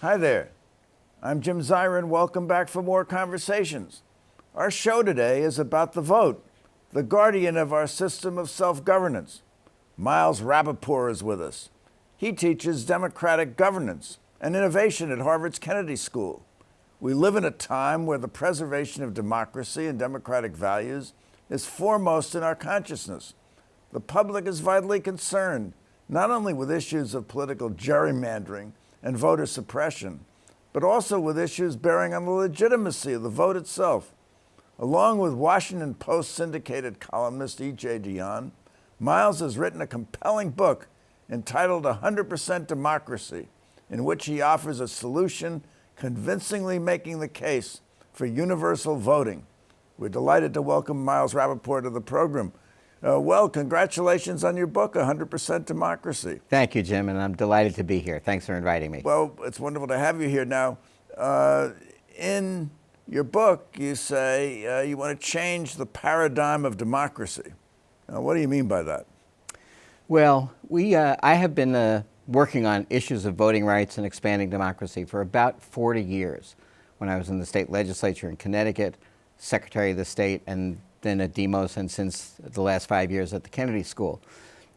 Hi there. I'm Jim Zirin. Welcome back for more conversations. Our show today is about the vote, the guardian of our system of self-governance. Miles Rapoport is with us. He teaches democratic governance and innovation at Harvard's Kennedy School. We live in a time where the preservation of democracy and democratic values is foremost in our consciousness. The public is vitally concerned, not only with issues of political gerrymandering and voter suppression, but also with issues bearing on the legitimacy of the vote itself. Along with Washington Post syndicated columnist EJ Dionne, Miles has written a compelling book entitled 100% Democracy, in which he offers a solution convincingly making the case for universal voting. We're delighted to welcome Miles Rapoport to the program. Well, congratulations on your book, 100% Democracy. Thank you, Jim, and I'm delighted to be here. Thanks for inviting me. Well, it's wonderful to have you here. Now, in your book, you say you want to change the paradigm of democracy. Now, what do you mean by that? Well, I have been working on issues of voting rights and expanding democracy for about 40 years. When I was in the state legislature in Connecticut, Secretary of the State, and then at Demos, and since the last 5 years at the Kennedy School.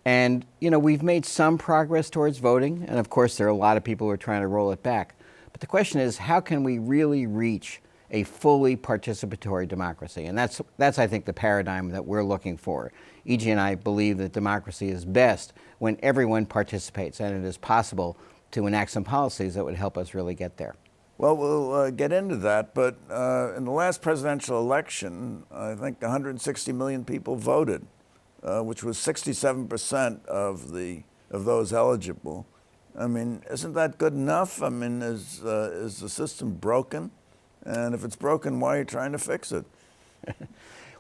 And, we've made some progress towards voting, and of course there are a lot of people who are trying to roll it back. But the question is, how can we really reach a fully participatory democracy? And that's I think, the paradigm that we're looking for. EJ and I believe that democracy is best when everyone participates, and it is possible to enact some policies that would help us really get there. Well, we'll get into that, but in the last presidential election, I think 160 million people voted, which was 67% of those eligible. I mean, isn't that good enough? I mean, is the system broken? And if it's broken, why are you trying to fix it?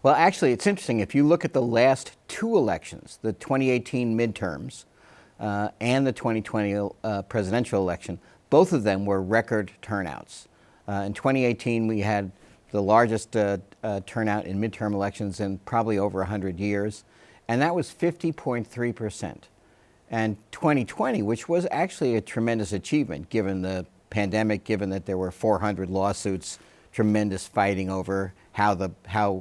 Well, actually, it's interesting. If you look at the last two elections, the 2018 midterms and the 2020 presidential election, both of them were record turnouts. In 2018, we had the largest turnout in midterm elections in probably over 100 years, and that was 50.3%. And 2020, which was actually a tremendous achievement given the pandemic, given that there were 400 lawsuits, tremendous fighting over how the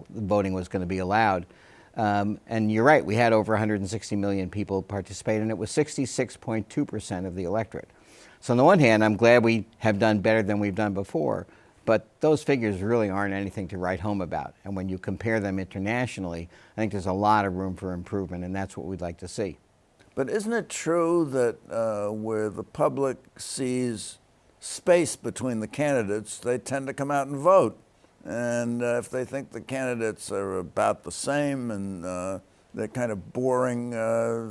voting was going to be allowed. And you're right, we had over 160 million people participate, and it was 66.2% of the electorate. So on the one hand, I'm glad we have done better than we've done before, but those figures really aren't anything to write home about. And when you compare them internationally, I think there's a lot of room for improvement, and that's what we'd like to see. But isn't it true that where the public sees space between the candidates, they tend to come out and vote? And if they think the candidates are about the same and they're kind of boring,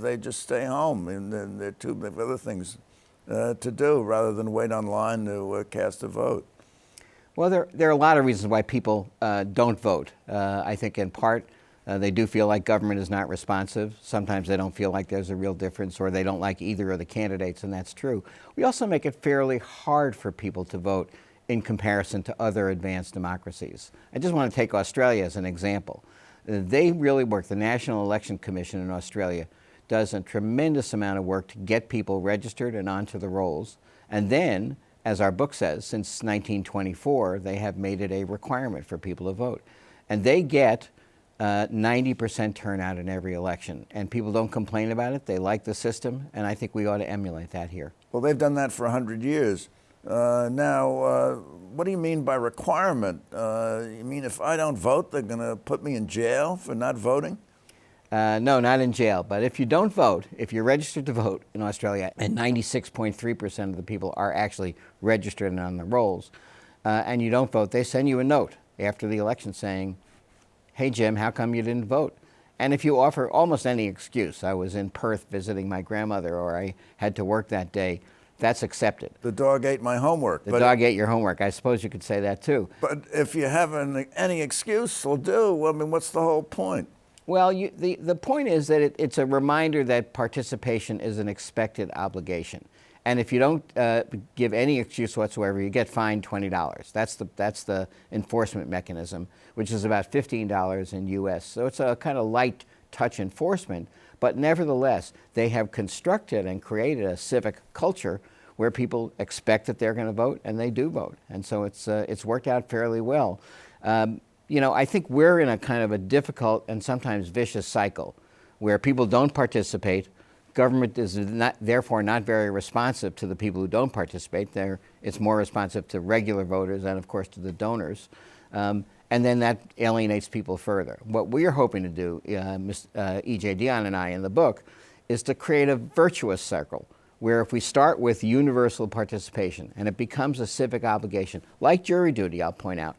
they just stay home. And then there are too many other things to do rather than wait online to cast a vote. Well, there are a lot of reasons why people don't vote. I think in part they do feel like government is not responsive. Sometimes they don't feel like there's a real difference, or they don't like either of the candidates, and that's true. We also make it fairly hard for people to vote in comparison to other advanced democracies. I just want to take Australia as an example. They really work. The National Election Commission in Australia does a tremendous amount of work to get people registered and onto the rolls. And then, as our book says, since 1924, they have made it a requirement for people to vote. And they get 90% turnout in every election. And people don't complain about it. They like the system, and I think we ought to emulate that here. Well, they've done that for 100 years. Now, what do you mean by requirement? You mean if I don't vote, they're going to put me in jail for not voting? No, not in jail. But if you don't vote, if you're registered to vote in Australia, and 96.3% of the people are actually registered and on the rolls, and you don't vote, they send you a note after the election saying, hey, Jim, how come you didn't vote? And if you offer almost any excuse, I was in Perth visiting my grandmother, or I had to work that day, that's accepted. The dog ate my homework. The dog ate your homework. I suppose you could say that too. But if you have any excuse, will do. I mean, what's the whole point? Well, the point is that it's a reminder that participation is an expected obligation. And if you don't give any excuse whatsoever, you get fined $20. That's the enforcement mechanism, which is about $15 in US. So it's a kind of light touch enforcement, but nevertheless, they have constructed and created a civic culture where people expect that they're going to vote, and they do vote. And so it's worked out fairly well. I think we're in a kind of a difficult and sometimes vicious cycle where people don't participate. Government is therefore not very responsive to the people who don't participate. It's more responsive to regular voters and, of course, to the donors. And then that alienates people further. What we're hoping to do, EJ Dionne and I in the book, is to create a virtuous circle where if we start with universal participation and it becomes a civic obligation, like jury duty, I'll point out,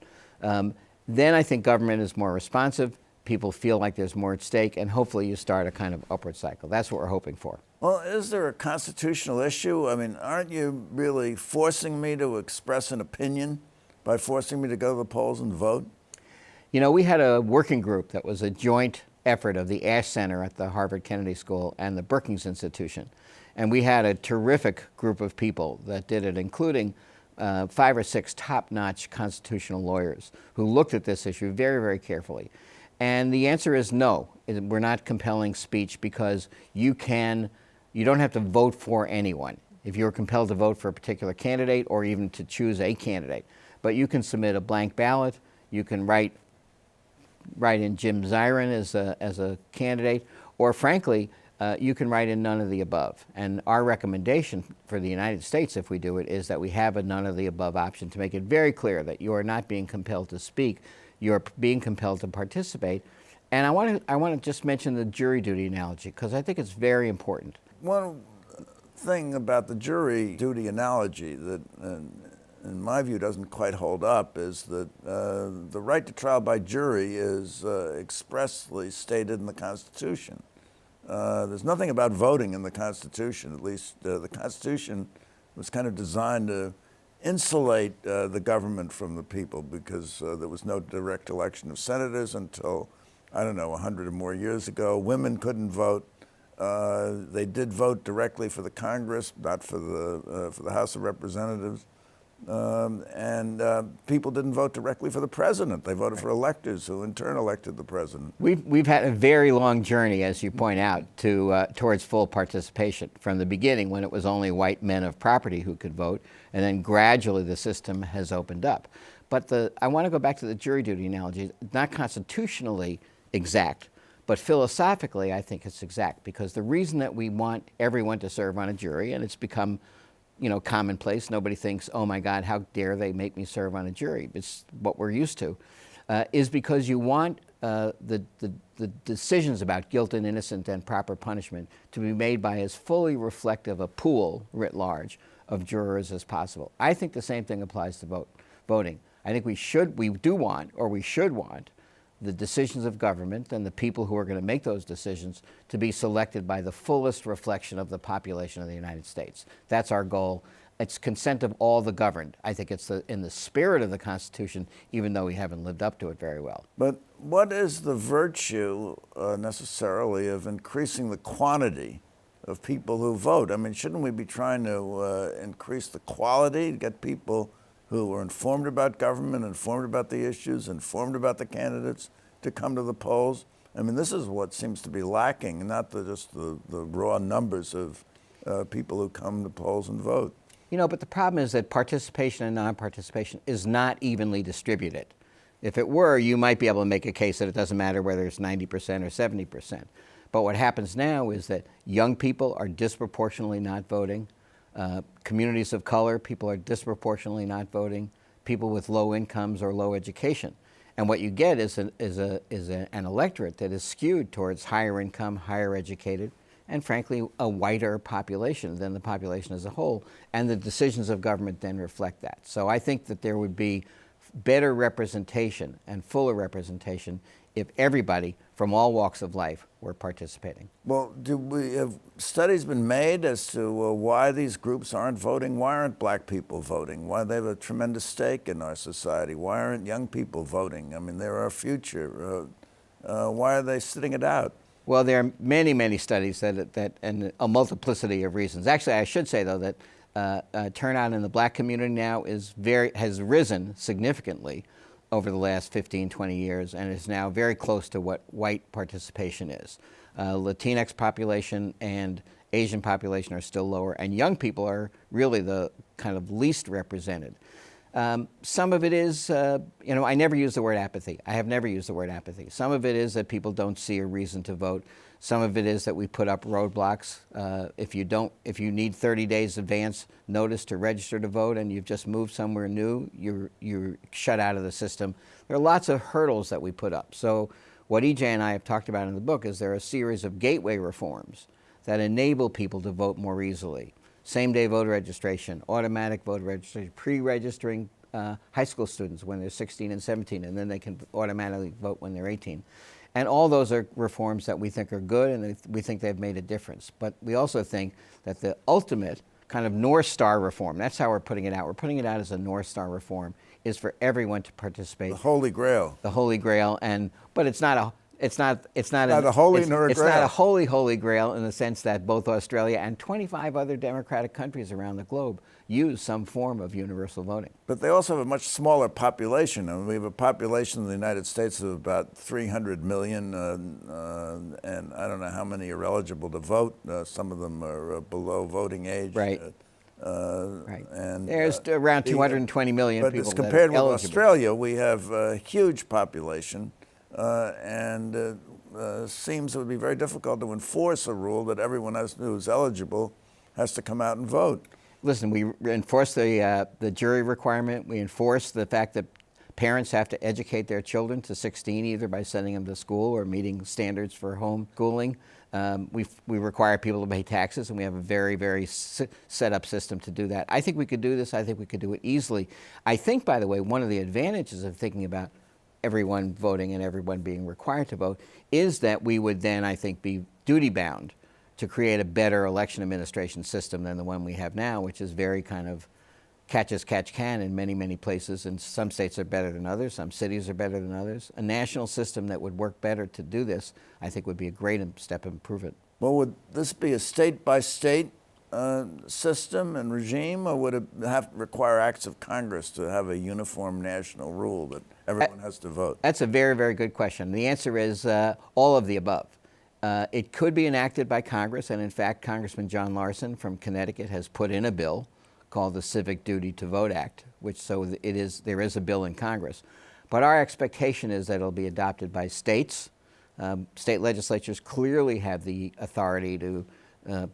then I think government is more responsive, people feel like there's more at stake, and hopefully you start a kind of upward cycle. That's what we're hoping for. Well, is there a constitutional issue? I mean, aren't you really forcing me to express an opinion by forcing me to go to the polls and vote? We had a working group that was a joint effort of the Ash Center at the Harvard Kennedy School and the Brookings Institution. And we had a terrific group of people that did it, including 5 or 6 top-notch constitutional lawyers who looked at this issue very, very carefully. And the answer is no. We're not compelling speech because you don't have to vote for anyone if you're compelled to vote for a particular candidate or even to choose a candidate. But you can submit a blank ballot. You can write in Jim Zirin as a candidate, or frankly, you can write in none of the above. And our recommendation for the United States, if we do it, is that we have a none of the above option to make it very clear that you are not being compelled to speak, you're being compelled to participate. And I want to just mention the jury duty analogy because I think it's very important. One thing about the jury duty analogy that, in my view, doesn't quite hold up is that the right to trial by jury is expressly stated in the Constitution. There's nothing about voting in the Constitution. At least the Constitution was kind of designed to insulate the government from the people because there was no direct election of senators until, 100 or more years ago. Women couldn't vote. They did vote directly for the Congress, not for the House of Representatives. And people didn't vote directly for the president. They voted for electors who in turn elected the president. We've had a very long journey, as you point out, towards full participation from the beginning when it was only white men of property who could vote, and then gradually the system has opened up. But I want to go back to the jury duty analogy. It's not constitutionally exact, but philosophically I think it's exact because the reason that we want everyone to serve on a jury, and it's become commonplace. Nobody thinks, oh my God, how dare they make me serve on a jury? It's what we're used to, is because you want the decisions about guilt and innocence and proper punishment to be made by as fully reflective a pool, writ large, of jurors as possible. I think the same thing applies to voting. I think we should want the decisions of government and the people who are going to make those decisions to be selected by the fullest reflection of the population of the United States. That's our goal. It's consent of all the governed. I think it's in the spirit of the Constitution, even though we haven't lived up to it very well. But what is the virtue necessarily of increasing the quantity of people who vote? I mean, shouldn't we be trying to increase the quality, to get people who are informed about government, informed about the issues, informed about the candidates to come to the polls? I mean, this is what seems to be lacking, not just the raw numbers of people who come to polls and vote. But the problem is that participation and non-participation is not evenly distributed. If it were, you might be able to make a case that it doesn't matter whether it's 90% or 70%. But what happens now is that young people are disproportionately not voting. Communities of color, people are disproportionately not voting. People with low incomes or low education. And what you get is an electorate that is skewed towards higher income, higher educated, and frankly, a whiter population than the population as a whole. And the decisions of government then reflect that. So I think that there would be better representation and fuller representation if everybody from all walks of life were participating. Well, have studies been made as to why these groups aren't voting? Why aren't black people voting? Why they have a tremendous stake in our society? Why aren't young people voting? I mean, they're our future. Why are they sitting it out? Well, there are many, many studies that and a multiplicity of reasons. Actually, I should say, though, that turnout in the black community now has risen significantly over the last 15, 20 years, and is now very close to what white participation is. Latinx population and Asian population are still lower, and young people are really the kind of least represented. Some of it is, I never use the word apathy. I have never used the word apathy. Some of it is that people don't see a reason to vote. Some of it is that we put up roadblocks. If you need 30 days advance notice to register to vote and you've just moved somewhere new, you're shut out of the system. There are lots of hurdles that we put up. So what EJ and I have talked about in the book is there are a series of gateway reforms that enable people to vote more easily. Same-day voter registration, automatic voter registration, pre-registering high school students when they're 16 and 17, and then they can automatically vote when they're 18. And all those are reforms that we think are good, and we think they've made a difference. But we also think that the ultimate kind of North Star reform, that's how we're putting it out. We're putting it out as a North Star reform, is for everyone to participate. The Holy Grail. The Holy Grail, but it's not a holy nor a it's grail. not a holy grail in the sense that both Australia and 25 other democratic countries around the globe use some form of universal voting. But they also have a much smaller population. I mean, we have a population in the United States of about 300 million, and I don't know how many are eligible to vote. Some of them are below voting age. Right. Right. And there's around 220 million but people. But compared that are with eligible. Australia, we have a huge population, and seems it would be very difficult to enforce a rule that everyone who's eligible has to come out and vote. Listen, we enforce the jury requirement. We enforce the fact that parents have to educate their children to 16, either by sending them to school or meeting standards for homeschooling. We require people to pay taxes, and we have a very, very set up system to do that. I think we could do this. I think we could do it easily. I think, by the way, one of the advantages of thinking about everyone voting and everyone being required to vote is that we would then, I think, be duty-bound to create a better election administration system than the one we have now, which is very kind of catch as catch can in many, many places. And some states are better than others. Some cities are better than others. A national system that would work better to do this, I think, would be a great step to improve it. Well, would this be a state-by-state system and regime, or would it require acts of Congress to have a uniform national rule that everyone has to vote? That's a very, very good question. The answer is all of the above. It could be enacted by Congress, and in fact, Congressman John Larson from Connecticut has put in a bill called the Civic Duty to Vote Act, there is a bill in Congress. But our expectation is that it'll be adopted by states. State legislatures clearly have the authority to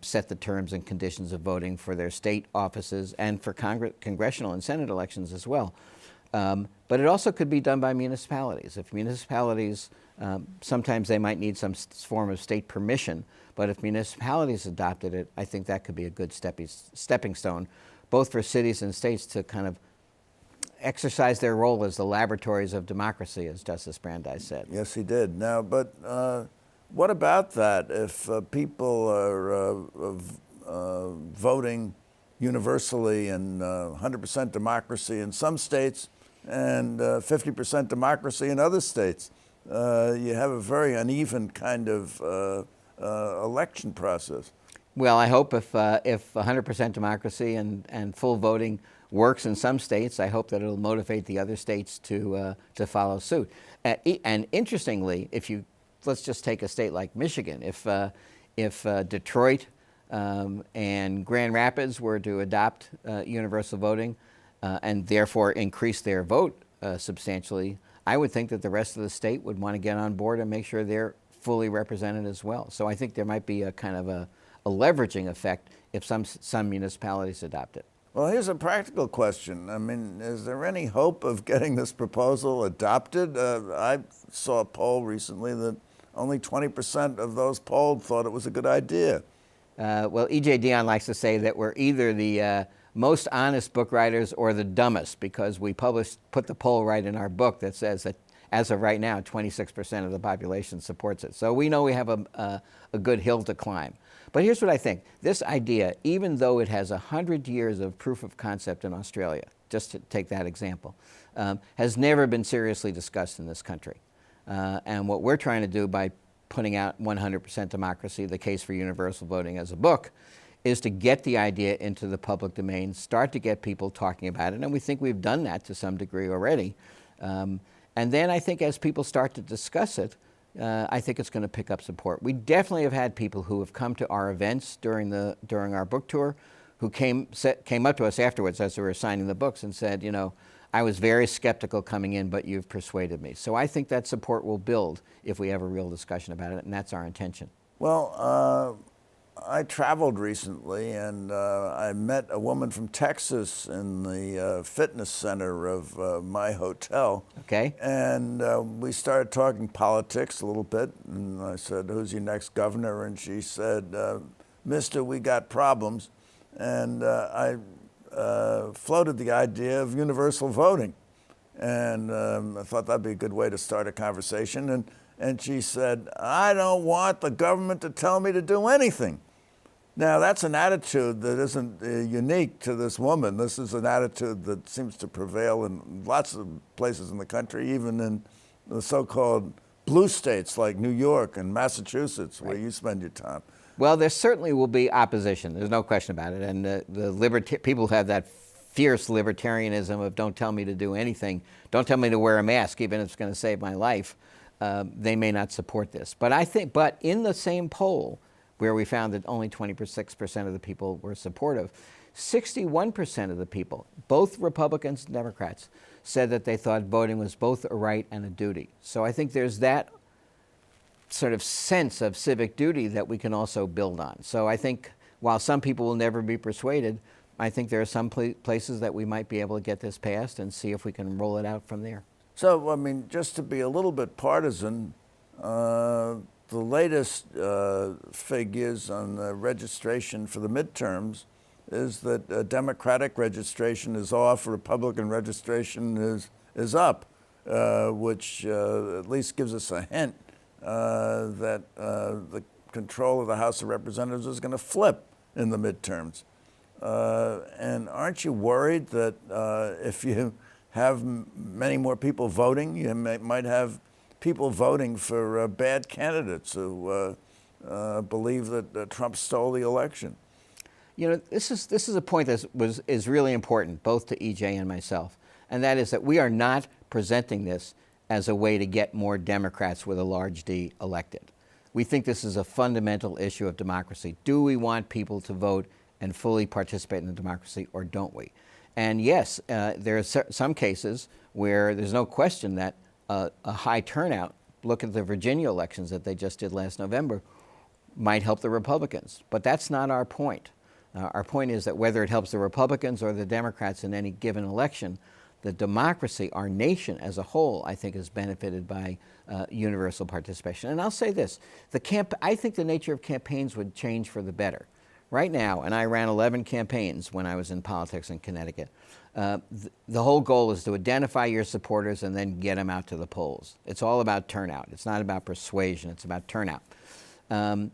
set the terms and conditions of voting for their state offices and for congressional and Senate elections as well. But it also could be done by municipalities. If municipalities, sometimes they might need some form of state permission, but if municipalities adopted it, I think that could be a good stepping stone, both for cities and states to kind of exercise their role as the laboratories of democracy, as Justice Brandeis said. Yes, he did. Now, but what about that? If people are voting universally and 100% democracy in some states and 50% democracy in other states, you have a very uneven kind of election process. Well, I hope if 100% democracy and full voting works in some states, I hope that it'll motivate the other states to follow suit. And interestingly, let's just take a state like Michigan. If Detroit and Grand Rapids were to adopt universal voting and therefore increase their vote substantially, I would think that the rest of the state would want to get on board and make sure they're fully represented as well. So I think there might be a kind of a leveraging effect if some municipalities adopt it. Well, here's a practical question. I mean, is there any hope of getting this proposal adopted? I saw a poll recently that only 20% of those polled thought it was a good idea. Well, EJ Dionne likes to say that we're either the most honest book writers or the dumbest, because we put the poll right in our book that says that as of right now, 26% of the population supports it. So we know we have a good hill to climb. But here's what I think. This idea, even though it has 100 years of proof of concept in Australia, just to take that example, has never been seriously discussed in this country. And what we're trying to do by putting out 100% Democracy, the Case for Universal Voting as a book, is to get the idea into the public domain, start to get people talking about it, and we think we've done that to some degree already. And then I think as people start to discuss it, I think it's going to pick up support. We definitely have had people who have come to our events during our book tour, who came up to us afterwards as we were signing the books and said, I was very skeptical coming in, but you've persuaded me. So I think that support will build if we have a real discussion about it, and that's our intention. Well, I traveled recently, and I met a woman from Texas in the fitness center of my hotel. Okay. And we started talking politics a little bit, and I said, who's your next governor? And she said, Mister, we got problems. And I floated the idea of universal voting. And I thought that'd be a good way to start a conversation. And she said, I don't want the government to tell me to do anything. Now, that's an attitude that isn't unique to this woman. This is an attitude that seems to prevail in lots of places in the country, even in the so-called blue states like New York and Massachusetts, where you spend your time. Well, there certainly will be opposition. There's no question about it. And the people who have that fierce libertarianism of don't tell me to do anything, don't tell me to wear a mask, even if it's going to save my life, they may not support this. But in the same poll, where we found that only 26% of the people were supportive, 61% of the people, both Republicans and Democrats, said that they thought voting was both a right and a duty. So I think there's that sort of sense of civic duty that we can also build on. So I think while some people will never be persuaded, I think there are some places that we might be able to get this passed and see if we can roll it out from there. So, I mean, just to be a little bit partisan, the latest figures on the registration for the midterms is that Democratic registration is off, Republican registration is up, which at least gives us a hint that the control of the House of Representatives is going to flip in the midterms. And aren't you worried that if you have many more people voting, you might have people voting for bad candidates who believe that Trump stole the election? This is a point that is really important, both to EJ and myself, and that is that we are not presenting this as a way to get more Democrats with a large D elected. We think this is a fundamental issue of democracy. Do we want people to vote and fully participate in the democracy, or don't we? And yes, there are some cases where there's no question that a high turnout, look at the Virginia elections that they just did last November, might help the Republicans. But that's not our point. Our point is that whether it helps the Republicans or the Democrats in any given election, the democracy, our nation as a whole, I think is benefited by universal participation. And I'll say this, I think the nature of campaigns would change for the better. Right now, and I ran 11 campaigns when I was in politics in Connecticut, the whole goal is to identify your supporters and then get them out to the polls. It's all about turnout. It's not about persuasion. It's about turnout. And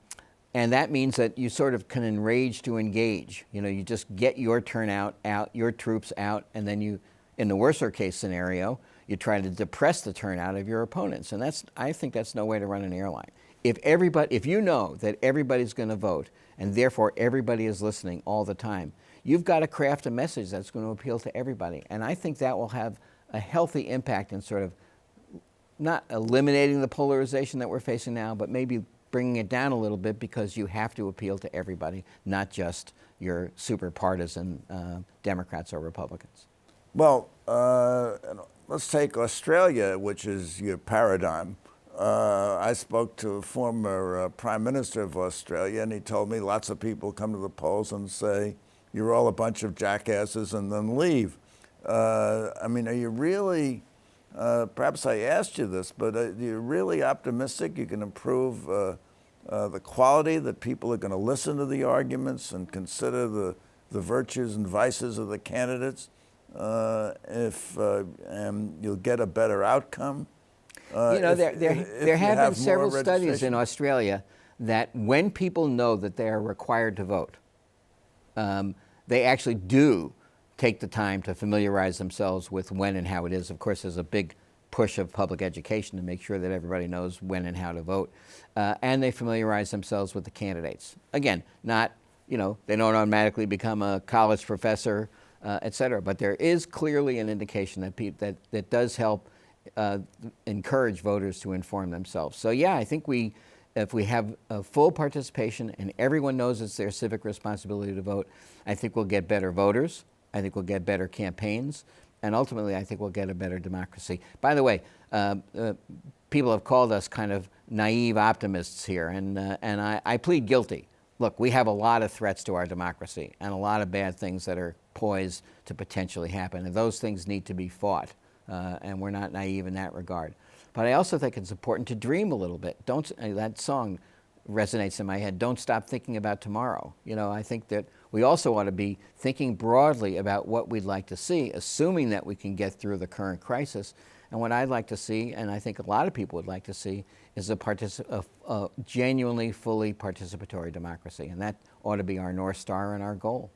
that means that you sort of can enrage to engage. You just get your turnout out, your troops out, and then you, in the worser case scenario, you try to depress the turnout of your opponents. And I think that's no way to run an airline. If you know that everybody's going to vote, and therefore everybody is listening all the time, you've got to craft a message that's going to appeal to everybody. And I think that will have a healthy impact in sort of not eliminating the polarization that we're facing now, but maybe bringing it down a little bit, because you have to appeal to everybody, not just your super partisan Democrats or Republicans. Well, let's take Australia, which is your paradigm. I spoke to a former Prime Minister of Australia, and he told me lots of people come to the polls and say, you're all a bunch of jackasses, and then leave. I mean, are you really, perhaps I asked you this, but are you really optimistic you can improve the quality, that people are going to listen to the arguments and consider the virtues and vices of the candidates, and you'll get a better outcome? There have been several studies in Australia that when people know that they are required to vote, they actually do take the time to familiarize themselves with when and how it is. Of course, there's a big push of public education to make sure that everybody knows when and how to vote. And they familiarize themselves with the candidates. Again, they don't automatically become a college professor, et cetera, but there is clearly an indication that that does help encourage voters to inform themselves. So yeah, I think if we have a full participation and everyone knows it's their civic responsibility to vote, I think we'll get better voters. I think we'll get better campaigns. And ultimately, I think we'll get a better democracy. By the way, people have called us kind of naive optimists here, and I plead guilty. Look, we have a lot of threats to our democracy and a lot of bad things that are poised to potentially happen, and those things need to be fought, and we're not naive in that regard. But I also think it's important to dream a little bit. That song resonates in my head, Don't Stop Thinking About Tomorrow. You know, I think that we also ought to be thinking broadly about what we'd like to see, assuming that we can get through the current crisis. And what I'd like to see, and I think a lot of people would like to see, is a genuinely, fully participatory democracy. And that ought to be our North Star and our goal.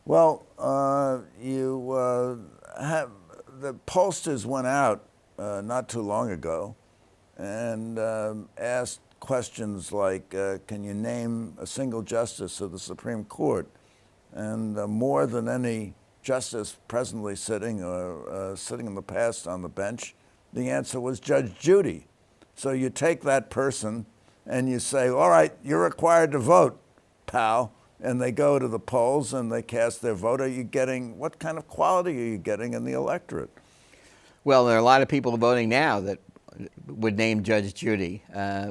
Well, the pollsters went out not too long ago and asked questions like, can you name a single justice of the Supreme Court? And more than any justice presently sitting or sitting in the past on the bench, the answer was Judge Judy. So you take that person and you say, all right, you're required to vote, pal. And they go to the polls and they cast their vote. What kind of quality are you getting in the electorate? Well, there are a lot of people voting now that would name Judge Judy.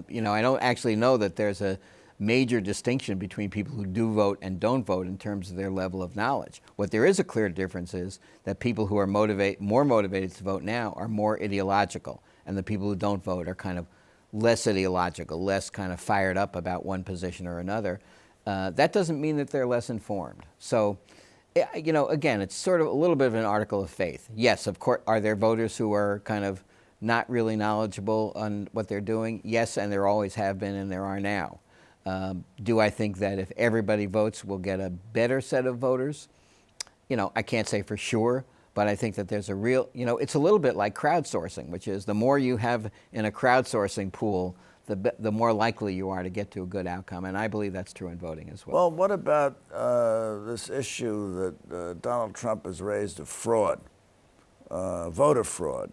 You know, I don't actually know that there's a major distinction between people who do vote and don't vote in terms of their level of knowledge. What there is a clear difference is that people who are more motivated to vote now are more ideological, and the people who don't vote are kind of less ideological, less kind of fired up about one position or another. That doesn't mean that they're less informed. So, you know, again, it's sort of a little bit of an article of faith. Yes, of course, are there voters who are kind of not really knowledgeable on what they're doing? Yes, and there always have been and there are now. Do I think that if everybody votes, we'll get a better set of voters? You know, I can't say for sure, but I think that there's a real, you know, it's a little bit like crowdsourcing, which is the more you have in a crowdsourcing pool, the more likely you are to get to a good outcome. And I believe that's true in voting as well. Well, what about this issue that Donald Trump has raised of fraud, voter fraud,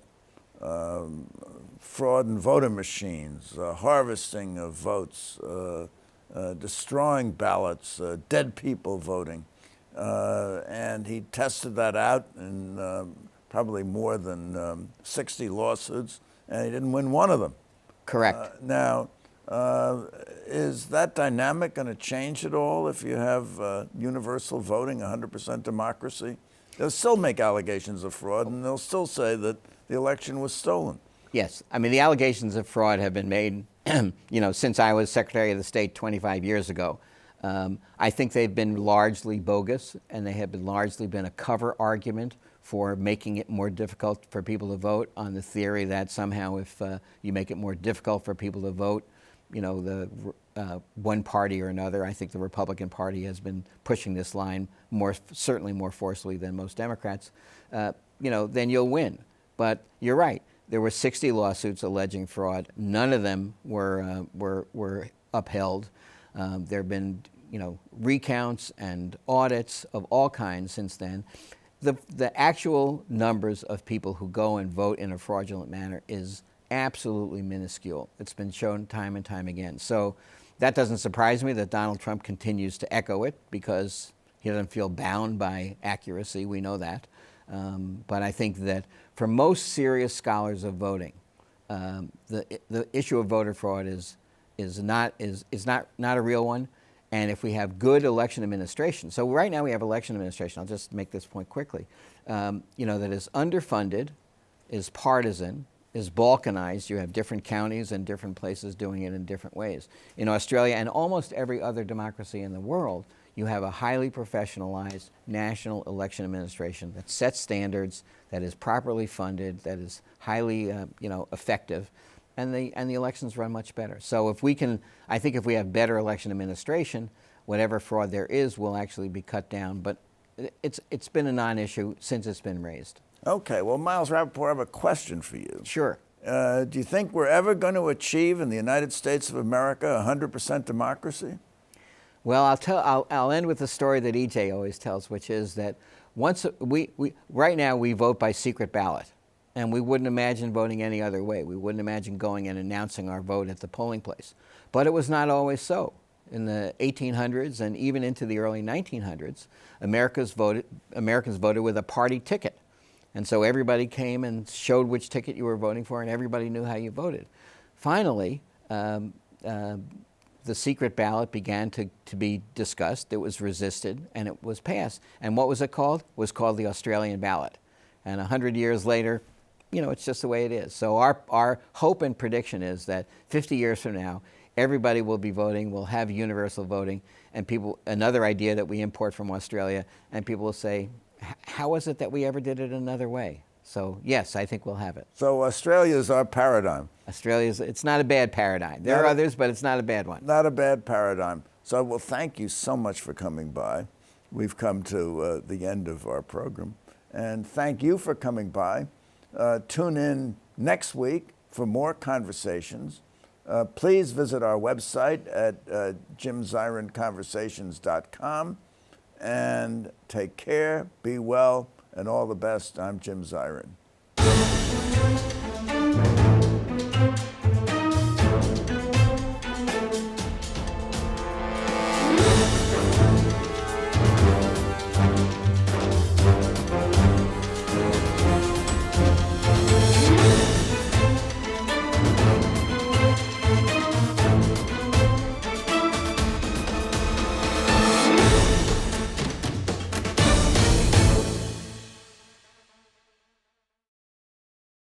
fraud in voter machines, harvesting of votes, destroying ballots, dead people voting? And he tested that out in probably more than 60 lawsuits, and he didn't win one of them. Correct. Now, is that dynamic going to change at all if you have universal voting, 100% democracy? They'll still make allegations of fraud, and they'll still say that the election was stolen. Yes. I mean, the allegations of fraud have been made, you know, since I was Secretary of the State 25 years ago. I think they've been largely bogus, and they have largely been a cover argument for making it more difficult for people to vote, on the theory that somehow if you make it more difficult for people to vote, you know, the one party or another, I think the Republican Party has been pushing this line certainly more forcefully than most Democrats, you know, then you'll win. But you're right. There were 60 lawsuits alleging fraud. None of them were upheld. There have been, you know, recounts and audits of all kinds since then. The actual numbers of people who go and vote in a fraudulent manner is absolutely minuscule. It's been shown time and time again. So that doesn't surprise me that Donald Trump continues to echo it, because he doesn't feel bound by accuracy. We know that. But I think that for most serious scholars of voting, the issue of voter fraud is not a real one. And if we have good election administration, so right now we have election administration, I'll just make this point quickly, you know, that is underfunded, is partisan, is balkanized. You have different counties and different places doing it in different ways. In Australia and almost every other democracy in the world, you have a highly professionalized national election administration that sets standards, that is properly funded, that is highly you know, effective. And the elections run much better. So if we can, I think if we have better election administration, whatever fraud there is will actually be cut down. But it's been a non-issue since it's been raised. Okay, well, Miles Rapoport, I have a question for you. Sure. Do you think we're ever going to achieve in the United States of America 100% democracy? Well, I'll end with the story that EJ always tells, which is that right now we vote by secret ballot. and we wouldn't imagine voting any other way. We wouldn't imagine going and announcing our vote at the polling place. But it was not always so. In the 1800s and even into the early 1900s, Americans voted with a party ticket. And so everybody came and showed which ticket you were voting for, and everybody knew how you voted. Finally, the secret ballot began to be discussed. It was resisted, and it was passed. And what was it called? It was called the Australian ballot. And 100 years later, it's just the way it is. So our hope and prediction is that 50 years from now, everybody will be voting, we'll have universal voting, and another idea that we import from Australia, and people will say, how is it that we ever did it another way? So yes, I think we'll have it. So Australia's our paradigm. It's not a bad paradigm. There are others, but it's not a bad one. Not a bad paradigm. So, well, thank you so much for coming by. We've come to the end of our program. And thank you for coming by. Tune in next week for more conversations. Please visit our website at jimzirinconversations.com. And take care, be well, and all the best. I'm Jim Zirin.